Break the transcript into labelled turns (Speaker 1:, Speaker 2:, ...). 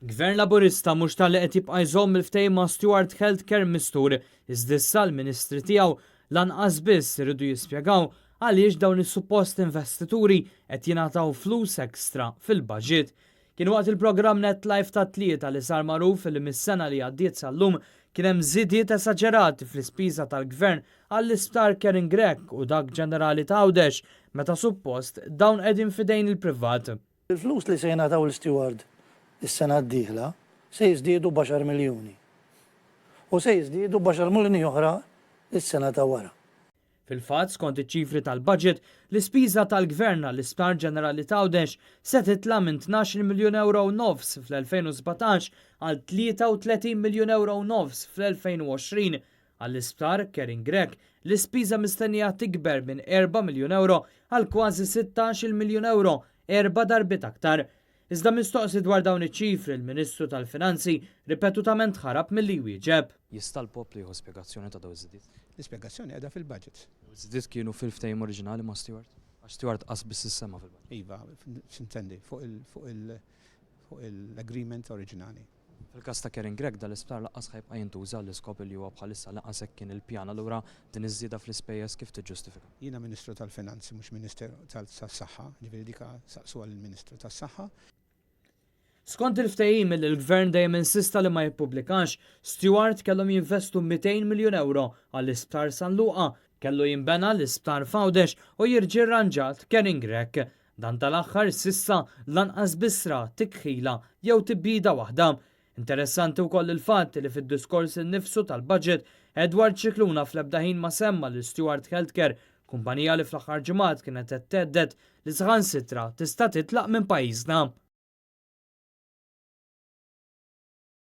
Speaker 1: Gvern Laburista mhux tal-li qed jibqa' jżomm il-ftehim ma' Stewart Healthcare mistur, iżda issa l-Ministri tiegħu lanqas biss iridu jispjegaw għaliex dawn is-suppost investituri qed jingħataw flus ekstra fil-baġit. Kien waqt il-programm NetLife ta' tlieta li sar magħruf li mis-sena li għaddiet sal-lum kien hemm żidiet esaġerati fl-ispiża tal-Gvern għall-isptar Kering Grek u dak ġenerali ta' Għawdex meta suppost dawn qegħdin fidejn il-privat.
Speaker 2: Il-flus li se jingħataw l-steward is-sena d-dieħla se jiżdiedu b'10 miljuni. U se jiżdiedu b'10 miljuni oħra is-sena ta' wara.
Speaker 1: Fil-fatt, skont iċ-ċifri tal-budget, l-ispiża tal-Gvern l-Isptar Ġenerali ta' Għawdex se titla' minn 12 miljun euro u nofs fl-2017 għal 33 miljun euro u nofs fl-2020. Għall-Isptar Kering Grek, l-ispiża mistennija tikber minn 4 miljun euro għal kważi 16 miljun euro, 4 darbit aktar. Iżda mistoqsi dwar dawn iċ-ċifri l-Ministru tal-Finanzi ripetutament ħarab milli jwieġeb.
Speaker 3: Jista' l-poplu jieħu spjegazzjoni ta' dawn iż-żidiet?
Speaker 4: L-ispjegazzjoni qiegħda fil-budget.
Speaker 3: Iż-żidiet kienu fil-ftehim oriġinali ma' Stewart? Għax Stewart qas biss is-sema fil-budget.
Speaker 4: Iva, x'intendi fuq l-agreement oriġinali.
Speaker 3: Fil-każ ta' Kering Grek dal-isptar laqqas ħajbqa' jintuża l-iskop li huwa bħalissa laqqas hekk kien il-pjan allura din iż-żieda fl-ispejjeż kif tiġġustifika?
Speaker 4: Jiena Ministru tal-Finanzi mhux Ministeru tas-Saħħa, ġifieri dik saqsuha lill-Ministru tas-Saħħa.
Speaker 1: Skont il-ftehim li l-Gvern dejjem insista li ma jippubblikax, Stewart kellhom jinvestu 200 miljun euro għall-Isptar San Luqa, kellu jinbena l-Isptar F'Għawdex u jirġi rranġat Kering Grek. Dan tal-aħħar sissa lanqas bisra tikħila jew tibida waħda. Interessanti wkoll il-fatt li fid-diskors innifsu tal-budget Edward Cicluna fl-ebda ħin ma semma l Stewart Healthcare, kumpanija li fl-aħħar ġimgħat kienet qed tedded li saħansitra tista' titlaq minn pajjiżna.